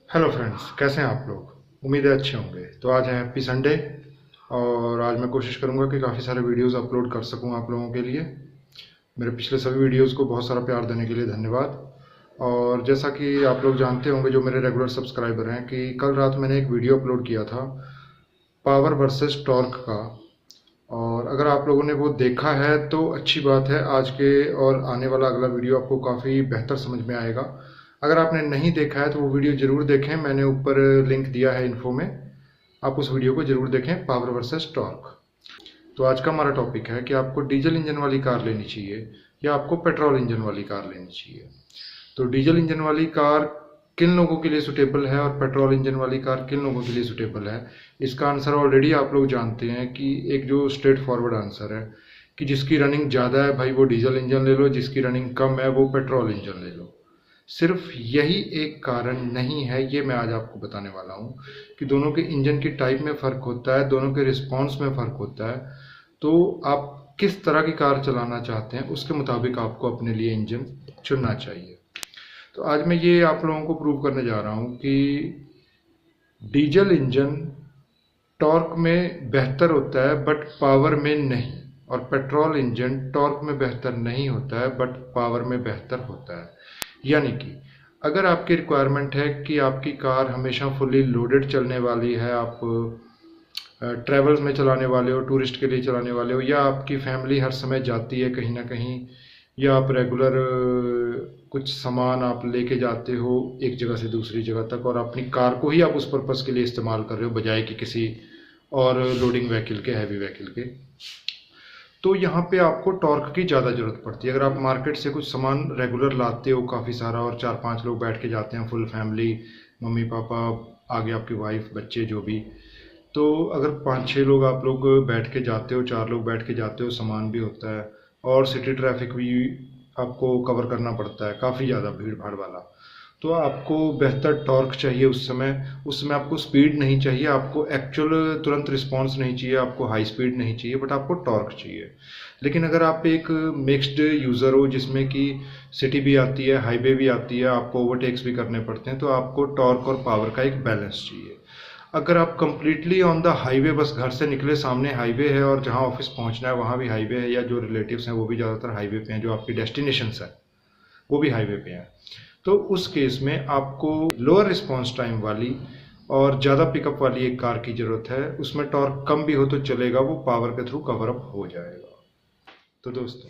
Hello friends, कैसे हैं आप लोग। उम्मीद है अच्छे होंगे। तो आज है हैप्पी संडे और आज मैं कोशिश करूंगा कि काफ़ी सारे वीडियोस अपलोड कर सकूं आप लोगों के लिए। मेरे पिछले सभी वीडियोस को बहुत सारा प्यार देने के लिए धन्यवाद। और जैसा कि आप लोग जानते होंगे, जो मेरे रेगुलर सब्सक्राइबर हैं, कि कल रात मैंने एक वीडियो अपलोड किया था पावर वर्सेस टॉर्क का। और अगर आप लोगों ने वो देखा है तो अच्छी बात है, आज के और आने वाला अगला वीडियो आपको काफ़ी बेहतर समझ में आएगा। अगर आपने नहीं देखा है तो वो वीडियो ज़रूर देखें, मैंने ऊपर लिंक दिया है इन्फो में। आप उस वीडियो को ज़रूर देखें, पावर वर्सेस टॉर्क। तो आज का हमारा टॉपिक है कि आपको डीजल इंजन वाली कार लेनी चाहिए या आपको पेट्रोल इंजन वाली कार लेनी चाहिए। तो डीजल इंजन वाली कार किन लोगों के लिए सुटेबल है और पेट्रोल इंजन वाली कार किन लोगों के लिए सुटेबल है, इसका आंसर ऑलरेडी आप लोग जानते हैं कि एक जो स्ट्रेट फॉरवर्ड आंसर है कि जिसकी रनिंग ज़्यादा है भाई वो डीजल इंजन ले लो, जिसकी रनिंग कम है वो पेट्रोल इंजन ले लो। सिर्फ यही एक कारण नहीं है, ये मैं आज आपको बताने वाला हूँ कि दोनों के इंजन की टाइप में फ़र्क होता है, दोनों के रिस्पॉन्स में फ़र्क होता है। तो आप किस तरह की कार चलाना चाहते हैं उसके मुताबिक आपको अपने लिए इंजन चुनना चाहिए। तो आज मैं ये आप लोगों को प्रूव करने जा रहा हूँ कि डीजल इंजन टॉर्क में बेहतर होता है बट पावर में नहीं, और पेट्रोल इंजन टॉर्क में बेहतर नहीं होता है बट पावर में बेहतर होता है। यानी कि अगर आपकी रिक्वायरमेंट है कि आपकी कार हमेशा फुली लोडेड चलने वाली है, आप ट्रैवल्स में चलाने वाले हो, टूरिस्ट के लिए चलाने वाले हो, या आपकी फैमिली हर समय जाती है कहीं ना कहीं, या आप रेगुलर कुछ सामान आप लेके जाते हो एक जगह से दूसरी जगह तक और अपनी कार को ही आप उस पर्पज़ के लिए इस्तेमाल कर रहे हो बजाय कि किसी और लोडिंग व्हीकल के, हैवी व्हीकल के, तो यहाँ पे आपको टॉर्क की ज़्यादा ज़रूरत पड़ती है। अगर आप मार्केट से कुछ सामान रेगुलर लाते हो काफ़ी सारा और 4-5 लोग बैठ के जाते हैं, फुल फैमिली, मम्मी पापा, आगे आपकी वाइफ, बच्चे, जो भी, तो अगर 5-6 लोग आप लोग बैठ के जाते हो, 4 लोग बैठ के जाते हो, सामान भी होता है और सिटी ट्रैफिक भी आपको कवर करना पड़ता है, काफ़ी ज़्यादा भीड़ भाड़ वाला, तो आपको बेहतर टॉर्क चाहिए उस समय आपको स्पीड नहीं चाहिए, आपको एक्चुअल तुरंत रिस्पांस नहीं चाहिए, आपको हाई स्पीड नहीं चाहिए, बट आपको टॉर्क चाहिए। लेकिन अगर आप एक मिक्स्ड यूज़र हो जिसमें कि सिटी भी आती है, हाईवे भी आती है, आपको ओवरटेक्स भी करने पड़ते हैं, तो आपको टॉर्क और पावर का एक बैलेंस चाहिए। अगर आप कंप्लीटली ऑन द हाईवे, बस घर से निकले सामने हाईवे है और जहाँ ऑफिस पहुँचना है वहाँ भी हाईवे है, या जो रिलेटिव्स हैं वो भी ज़्यादातर हाईवे पे हैं, जो आपकी डेस्टिनेशंस है वो भी हाईवे पे हैं, तो उस केस में आपको लोअर रिस्पांस टाइम वाली और ज़्यादा पिकअप वाली एक कार की ज़रूरत है। उसमें टॉर्क कम भी हो तो चलेगा, वो पावर के थ्रू कवर अप हो जाएगा। तो दोस्तों,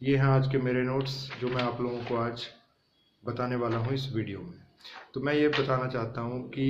ये हैं आज के मेरे नोट्स जो मैं आप लोगों को आज बताने वाला हूँ इस वीडियो में। तो मैं ये बताना चाहता हूँ कि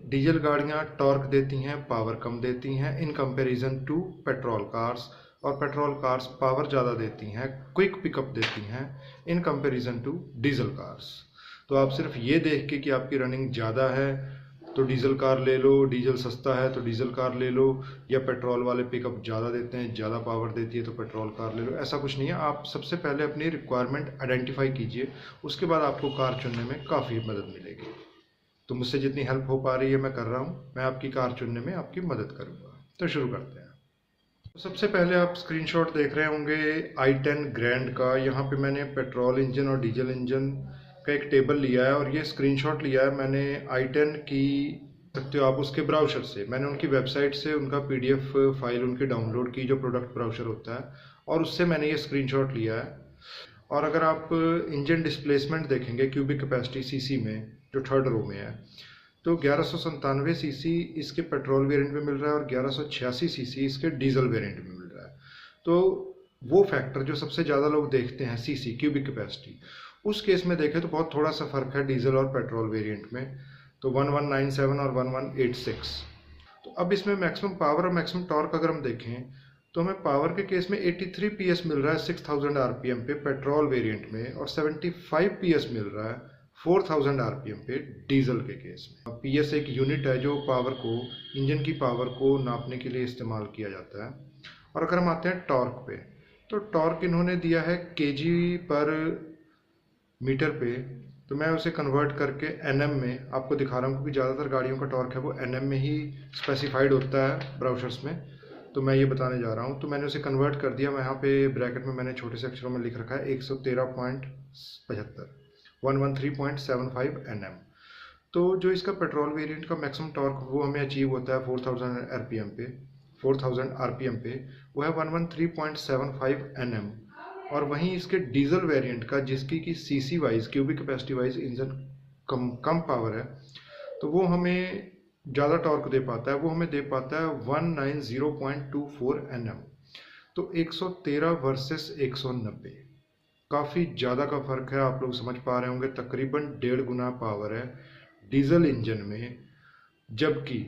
डीजल गाड़ियाँ टॉर्क देती हैं, पावर कम देती हैं in comparison to petrol cars, और पेट्रोल कार्स पावर ज़्यादा देती हैं, क्विक पिकअप देती हैं in comparison to diesel cars. तो आप सिर्फ ये देख के कि आपकी रनिंग ज़्यादा है तो डीजल कार ले लो, डीजल सस्ता है तो डीजल कार ले लो, या पेट्रोल वाले पिकअप ज़्यादा देते हैं, ज़्यादा पावर देती है तो पेट्रोल कार ले लो, ऐसा कुछ नहीं है। आप सबसे पहले अपनी रिक्वायरमेंट आइडेंटिफाई कीजिए, उसके बाद आपको कार चुनने में काफ़ी मदद मिलेगी। तो मुझसे जितनी हेल्प हो पा रही है मैं कर रहा हूँ, मैं आपकी कार चुनने में आपकी मदद करूँगा। तो शुरू करते हैं। तो सबसे पहले आप स्क्रीनशॉट देख रहे होंगे i10 ग्रैंड का। यहाँ पे मैंने पेट्रोल इंजन और डीजल इंजन का एक टेबल लिया है और ये स्क्रीनशॉट लिया है मैंने i10 की, सकते हो आप उसके ब्राउज़र से, मैंने उनकी वेबसाइट से उनका पीडीएफ फाइल उनकी डाउनलोड की, जो प्रोडक्ट ब्राउज़र होता है, और उससे मैंने ये स्क्रीनशॉट लिया है। और अगर आप इंजन डिस्प्लेसमेंट देखेंगे क्यूबिक कैपेसिटी सीसी में, जो थर्ड रो में है, तो 1197 सीसी इसके पेट्रोल वेरिएंट में मिल रहा है और 1186 सीसी इसके डीजल वेरिएंट में मिल रहा है। तो वो फैक्टर जो सबसे ज़्यादा लोग देखते हैं, सीसी, क्यूबिक कैपेसिटी, उस केस में देखें तो बहुत थोड़ा सा फ़र्क है डीजल और पेट्रोल वेरिएंट में, तो 1197 और 1186। तो अब इसमें मैक्सिमम पावर और मैक्सिमम टॉर्क अगर हम देखें तो हमें पावर के केस में 83 पीएस मिल रहा है 6000 आरपीएम पे पेट्रोल वेरिएंट में, और 75 पीएस मिल रहा है 4000 आरपीएम पे डीजल के केस में। पीएस एक यूनिट है जो पावर को, इंजन की पावर को नापने के लिए इस्तेमाल किया जाता है। और अगर हम आते हैं टॉर्क पे, तो टॉर्क इन्होंने दिया है केजी पर मीटर पे, तो मैं उसे कन्वर्ट करके एनएम में आपको दिखा रहा हूँ, क्योंकि ज़्यादातर गाड़ियों का टॉर्क है वो एनएम में ही स्पेसिफाइड होता है ब्राउज़र्स में, तो मैं ये बताने जा रहा हूँ। तो मैंने उसे कन्वर्ट कर दिया, मैं यहाँ पे ब्रैकेट में मैंने छोटे से अक्षरों में लिख रखा है 113.75, 113.75 एनएम। तो जो इसका पेट्रोल वेरिएंट का मैक्सिमम टॉर्क वो हमें अचीव होता है 4000 आरपीएम पे, वो है 113.75 Nm। और वहीं इसके डीजल वेरिएंट का, जिसकी कि CC wise, cubic capacity wise engine कम पावर है, तो वो हमें ज़्यादा टॉर्क दे पाता है। वो हमें दे पाता है 190.24 Nm। तो 113 वर्सेस 190, काफ़ी ज़्यादा का फ़र्क है। आप लोग समझ पा रहे होंगे, तकरीबन 1.5 गुना पावर है डीजल इंजन में। जबकि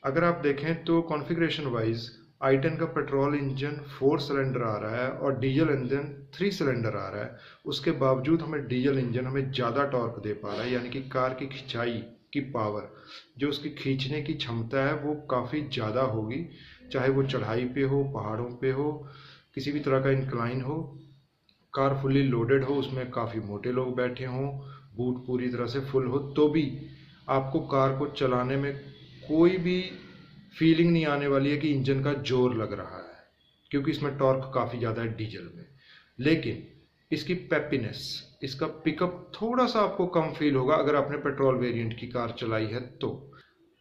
अगर आप देखें तो कॉन्फ़िगरेशन वाइज i10 का पेट्रोल इंजन 4 सिलेंडर आ रहा है और डीजल इंजन 3 सिलेंडर आ रहा है। उसके बावजूद हमें डीजल इंजन हमें ज़्यादा टॉर्क दे पा रहा है, यानी कि कार की खिंचाई की पावर, जो उसकी खींचने की क्षमता है, वो काफ़ी ज़्यादा होगी। चाहे वो चढ़ाई पे हो, पहाड़ों पे हो, किसी भी तरह का इंक्लाइन हो, कार फुल्ली लोडेड हो, उसमें काफ़ी मोटे लोग बैठे हों, बूट पूरी तरह से फुल हो, तो भी आपको कार को चलाने में कोई भी फीलिंग नहीं आने वाली है कि इंजन का जोर लग रहा है, क्योंकि इसमें टॉर्क काफ़ी ज़्यादा है डीजल में। लेकिन इसकी पेपीनेस, इसका पिकअप थोड़ा सा आपको कम फील होगा अगर आपने पेट्रोल वेरिएंट की कार चलाई है तो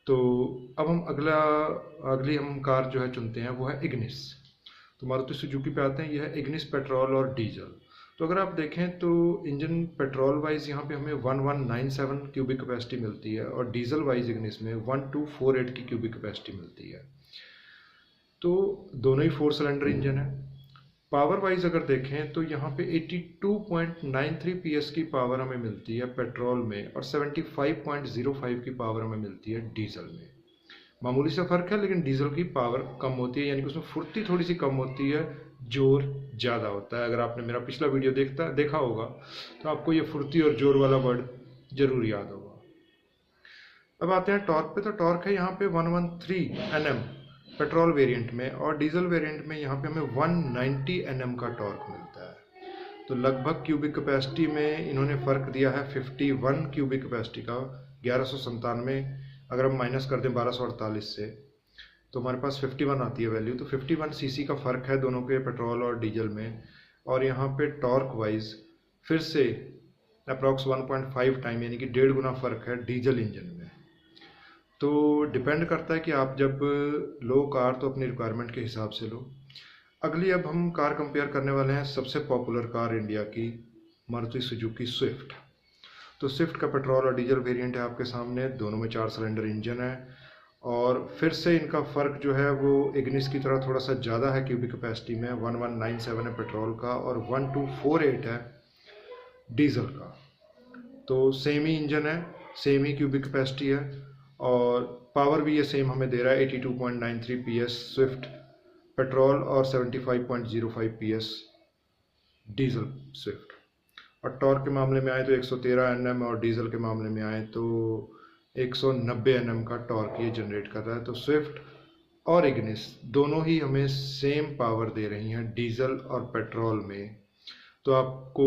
अब हम अगली हम कार जो है चुनते हैं, वो है इग्निस। तो मारुति सुजुकी पे आते हैं। यह है इग्निस पेट्रोल और डीजल। तो अगर आप देखें तो इंजन पेट्रोल वाइज यहाँ पे हमें 1197 क्यूबिक कैपेसिटी मिलती है और डीजल वाइज इग्निस में 1248 की क्यूबिक कैपेसिटी मिलती है। तो दोनों ही 4 सिलेंडर इंजन है। पावर वाइज अगर देखें तो यहाँ पे 82.93 PS की पावर हमें मिलती है पेट्रोल में और 75.05 की पावर हमें मिलती है डीजल में। मामूली सा फर्क है, लेकिन डीजल की पावर कम होती है, यानी कि उसमें फुर्ती थोड़ी सी कम होती है, जोर ज़्यादा होता है। अगर आपने मेरा पिछला वीडियो देखा होगा तो आपको ये फुर्ती और जोर वाला वर्ड जरूर याद होगा। अब आते हैं टॉर्क पे। तो टॉर्क है यहाँ पे 113 Nm पेट्रोल वेरिएंट में और डीजल वेरिएंट में यहाँ पे हमें 190 Nm का टॉर्क मिलता है। तो लगभग क्यूबिक कैपेसिटी में इन्होंने फ़र्क दिया है 51 क्यूबिक कैपेसिटी का। 1197 अगर हम माइनस कर दें 1248 से तो हमारे पास 51 आती है वैल्यू। तो 51 सीसी का फ़र्क है दोनों के, पेट्रोल और डीजल में। और यहाँ पे टॉर्क वाइज फिर से अप्रॉक्स 1.5 टाइम, यानी कि 1.5 गुना फ़र्क है डीजल इंजन में। तो डिपेंड करता है कि आप जब लो कार तो अपनी रिक्वायरमेंट के हिसाब से लो। अगली अब हम कार कंपेयर करने वाले हैं सबसे पॉपुलर कार इंडिया की, मारुति सुजुकी स्विफ्ट। तो स्विफ्ट का पेट्रोल और डीजल वेरिएंट है आपके सामने। दोनों में 4 सिलेंडर इंजन है और फिर से इनका फ़र्क जो है वो इग्निस की तरह थोड़ा सा ज़्यादा है क्यूबिक कैपेसिटी में। 1197 है पेट्रोल का और 1248 है डीजल का। तो सेम ही इंजन है, सेम ही क्यूबिक कैपेसिटी है और पावर भी ये सेम हमें दे रहा है। 82.93 PS स्विफ्ट पेट्रोल और 75.05 PS डीजल स्विफ्ट। और टॉर्क के मामले में आए तो 113 Nm और डीजल के मामले में आए तो 190 Nm का टॉर्क ये जनरेट कर रहा है। तो स्विफ्ट और इग्निस दोनों ही हमें सेम पावर दे रही हैं डीजल और पेट्रोल में। तो आपको,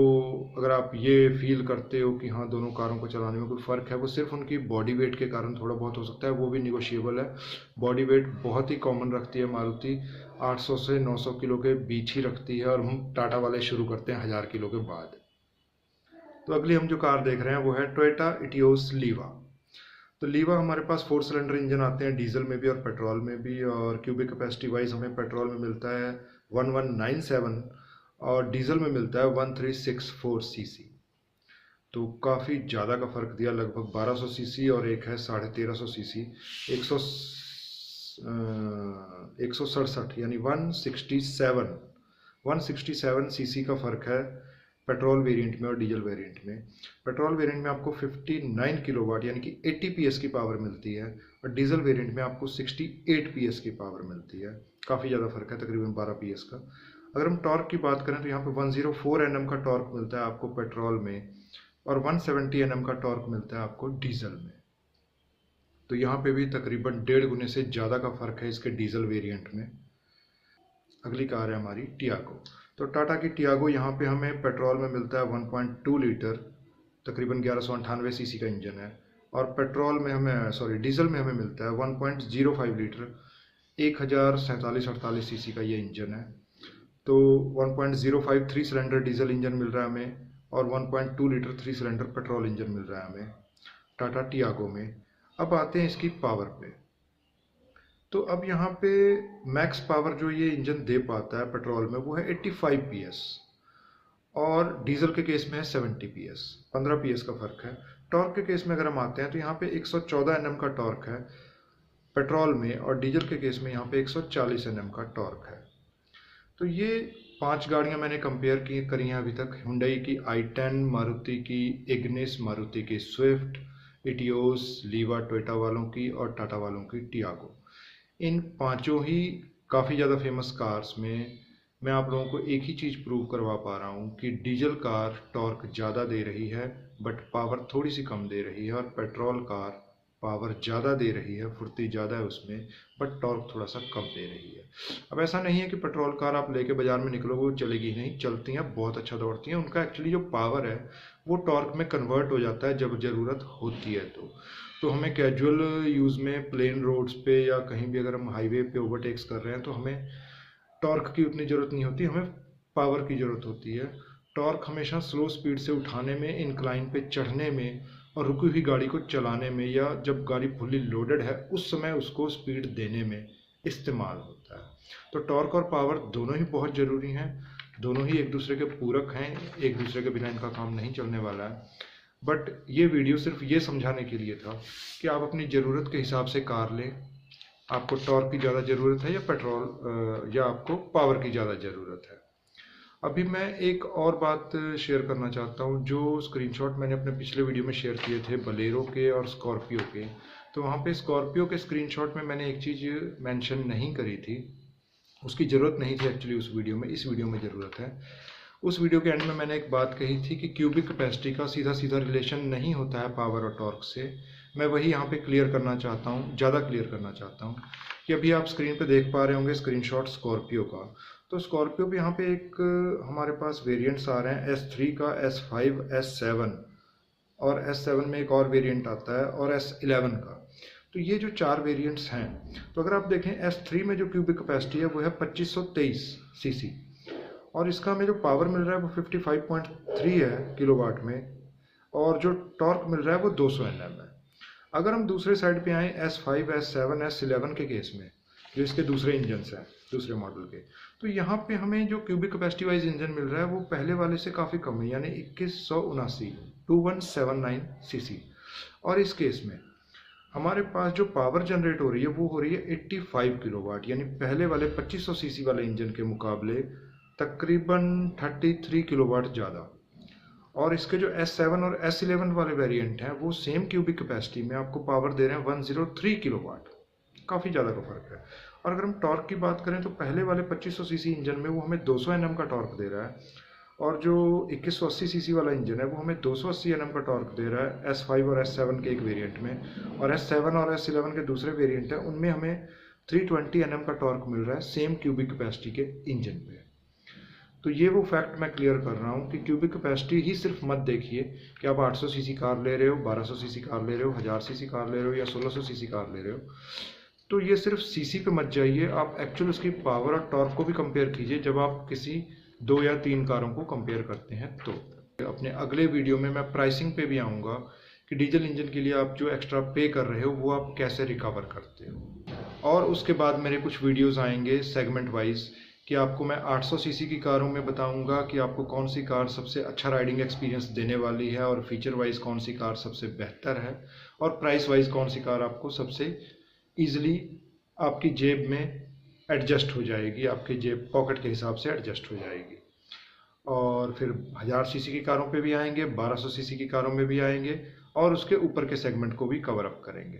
अगर आप ये फील करते हो कि हाँ दोनों कारों को चलाने में कोई फ़र्क है, वो सिर्फ उनकी बॉडी वेट के कारण थोड़ा बहुत हो सकता है, वो भी निगोशिएबल है। बॉडी वेट बहुत ही कॉमन रखती है मारुति, 800 से 900 किलो के बीच ही रखती है और हम टाटा वाले शुरू करते हैं 1000 किलो के बाद। तो अगली हम जो कार देख रहे हैं वो है टोयोटा इटियोस लीवा। तो लीवा हमारे पास 4 सिलेंडर इंजन आते हैं डीजल में भी और पेट्रोल में भी। और क्यूबिक कैपेसिटी वाइज हमें पेट्रोल में मिलता है 1197 और डीजल में मिलता है 1364 सीसी। तो काफ़ी ज़्यादा का फ़र्क दिया, लगभग 1200 सीसी और एक है 1350 सीसी। 167 यानी 167 सीसी का फ़र्क है पेट्रोल वेरिएंट में और डीजल वेरिएंट में। पेट्रोल वेरिएंट में आपको 59 किलोवाट यानी कि 80 PS की पावर मिलती है और डीजल वेरिएंट में आपको 68 PS की पावर मिलती है। काफ़ी ज़्यादा फ़र्क है, तकरीबन 12 PS का। अगर हम टॉर्क की बात करें तो यहाँ पे 104 Nm का टॉर्क मिलता है आपको पेट्रोल में और 170 Nm का टॉर्क मिलता है आपको डीजल में। तो यहाँ पे भी तकरीबन 1.5 गुने से ज़्यादा का फ़र्क है इसके डीजल वेरिएंट में। अगली कार है हमारी टियागो। तो टाटा की टियागो यहाँ पे हमें पेट्रोल में मिलता है 1.2 लीटर, तकरीबन 1198 सीसी का इंजन है और पेट्रोल में डीजल में हमें मिलता है 1.05 लीटर, 1047-48 सीसी का ये इंजन है। तो 1.05 3 सिलेंडर डीजल इंजन मिल रहा है हमें और 1.2 लीटर 3 सिलेंडर पेट्रोल इंजन मिल रहा है हमें। टाटा टियागो में। अब आते हैं इसकी पावर पे। तो अब यहाँ पे मैक्स पावर जो ये इंजन दे पाता है पेट्रोल में वो है 85 PS, और डीजल के केस में है 70 PS, 15 PS का फर्क है। टॉर्क के केस में अगर हम आते हैं तो यहाँ पे 114 Nm का टॉर्क है पेट्रोल में, और डीजल के केस में यहाँ पे 140 Nm का टॉर्क है। तो ये 5 गाड़ियाँ मैंने कंपेयर करी हैं अभी तक। हुंडई की i10, मारुति की इग्निस, मारुति की स्विफ्ट, इटियोस, लीवा टोयोटा वालों की, और टाटा वालों की टियागो। इन पांचों ही काफ़ी ज़्यादा फेमस कार्स में मैं आप लोगों को एक ही चीज़ प्रूव करवा पा रहा हूँ कि डीजल कार टॉर्क ज़्यादा दे रही है बट पावर थोड़ी सी कम दे रही है, और पेट्रोल कार पावर ज़्यादा दे रही है, फुर्ती ज़्यादा है उसमें, बट टॉर्क थोड़ा सा कम दे रही है। अब ऐसा नहीं है कि पेट्रोल कार आप लेके बाज़ार में निकलोगे वो चलेगी नहीं, चलती हैं, बहुत अच्छा दौड़ती हैं। उनका एक्चुअली जो पावर है वो टॉर्क में कन्वर्ट हो जाता है जब ज़रूरत होती है। तो हमें कैजुअल यूज़ में प्लेन रोड्स पे या कहीं भी अगर हम हाईवे पे ओवरटेक्स कर रहे हैं तो हमें टॉर्क की उतनी ज़रूरत नहीं होती, हमें पावर की ज़रूरत होती है। टॉर्क हमेशा स्लो स्पीड से उठाने में, इंक्लाइन पे चढ़ने में, और रुकी हुई गाड़ी को चलाने में, या जब गाड़ी फुली लोडेड है उस समय उसको स्पीड देने में इस्तेमाल होता है। तो टॉर्क और पावर दोनों ही बहुत ज़रूरी हैं, दोनों ही एक दूसरे के पूरक हैं, एक दूसरे के बिना इनका काम नहीं चलने वाला है। बट ये वीडियो सिर्फ ये समझाने के लिए था कि आप अपनी ज़रूरत के हिसाब से कार लें। आपको टॉर्क की ज़्यादा ज़रूरत है या पेट्रोल, या आपको पावर की ज़्यादा ज़रूरत है। अभी मैं एक और बात शेयर करना चाहता हूँ। जो स्क्रीनशॉट मैंने अपने पिछले वीडियो में शेयर किए थे बलेरो के और स्कॉर्पियो के, तो वहाँ पे स्कॉर्पियो के स्क्रीनशॉट में मैंने एक चीज़ मेंशन नहीं करी थी, उसकी ज़रूरत नहीं थी एक्चुअली उस वीडियो में, इस वीडियो में ज़रूरत है। उस वीडियो के एंड में मैंने एक बात कही थी कि क्यूबिक कैपेसिटी का सीधा सीधा रिलेशन नहीं होता है पावर और टॉर्क से। मैं वही यहाँ पे क्लियर करना चाहता हूँ, ज़्यादा क्लियर करना चाहता हूँ कि अभी आप स्क्रीन पे देख पा रहे होंगे स्क्रीनशॉट स्कॉर्पियो का। तो स्कॉर्पियो पे यहाँ पे एक हमारे पास वेरिएंट्स आ रहे हैं, S3 का, S5, S7, और S7 में एक और वेरिएंट आता है, और S11 का। तो ये जो 4 वेरिएंट्स हैं, तो अगर आप देखें S3 में जो क्यूबिक कैपेसिटी है वो है 2523 cc, और इसका हमें जो पावर मिल रहा है वो 55.3 है किलोवाट में, और जो टॉर्क मिल रहा है वो 200 Nm है। अगर हम दूसरे साइड पे आए S5, S7, S11 के केस में, जो इसके दूसरे इंजन्स हैं दूसरे मॉडल के, तो यहाँ पे हमें जो क्यूबिक कैपेसिटी वाइज इंजन मिल रहा है वो पहले वाले से काफ़ी कम है, यानी 2179 cc। और इस केस में हमारे पास जो पावर जनरेट हो रही है वो हो रही है 85 किलोवाट, यानी पहले वाले 2500 cc वाले इंजन के मुकाबले तकरीबन 33 किलोवाट ज़्यादा। और इसके जो S7 और S11 वाले वेरिएंट हैं वो सेम क्यूबिक कैपेसिटी में आपको पावर दे रहे हैं 103 किलोवाट, काफ़ी ज़्यादा का फर्क है। और अगर हम टॉर्क की बात करें तो पहले वाले 2500 cc इंजन में वो हमें 200 Nm का टॉर्क दे रहा है, और जो 2180 cc वाला इंजन है वो हमें 280 Nm का टॉर्क दे रहा है S5 और S7 के एक वेरिएंट में, और S7 और S11 के दूसरे वेरिएंट हैं उनमें हमें 320 Nm का टॉर्क मिल रहा है सेम क्यूबिक कैपेसिटी के इंजन पे। तो ये वो फैक्ट मैं क्लियर कर रहा हूँ कि क्यूबिक कैपेसिटी ही सिर्फ मत देखिए कि आप 800 cc कार ले रहे हो, 1200 cc कार ले रहे हो, 1000 cc कार ले रहे हो, या 1600 cc कार ले रहे हो। तो ये सिर्फ सीसी पे मत जाइए, आप एक्चुअल उसकी पावर और टॉर्क को भी कंपेयर कीजिए जब आप किसी 2 या 3 कारों को कंपेयर करते हैं। तो अपने अगले वीडियो में मैं प्राइसिंग पे भी आऊँगा कि डीजल इंजन के लिए आप जो एक्स्ट्रा पे कर रहे हो वो आप कैसे रिकवर करते हो। और उसके बाद मेरे कुछ वीडियोज़ आएंगे सेगमेंट वाइज कि आपको मैं 800 cc की कारों में बताऊंगा कि आपको कौन सी कार सबसे अच्छा राइडिंग एक्सपीरियंस देने वाली है, और फीचर वाइज कौन सी कार सबसे बेहतर है, और प्राइस वाइज कौन सी कार आपको सबसे ईजिली आपकी जेब में एडजस्ट हो जाएगी, आपके जेब पॉकेट के हिसाब से एडजस्ट हो जाएगी। और फिर 1000 cc की कारों पे भी आएंगे, 1200 cc की कारों में भी आएंगे, और उसके ऊपर के सेगमेंट को भी कवर अप करेंगे।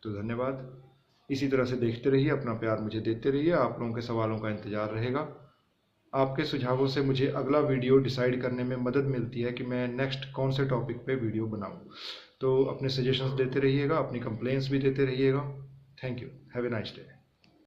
तो धन्यवाद, इसी तरह से देखते रहिए, अपना प्यार मुझे देते रहिए, आप लोगों के सवालों का इंतज़ार रहेगा। आपके सुझावों से मुझे अगला वीडियो डिसाइड करने में मदद मिलती है कि मैं नेक्स्ट कौन से टॉपिक पे वीडियो बनाऊं। तो अपने सजेशंस देते रहिएगा, अपनी कंप्लेंट्स भी देते रहिएगा। Thank you, have a nice day.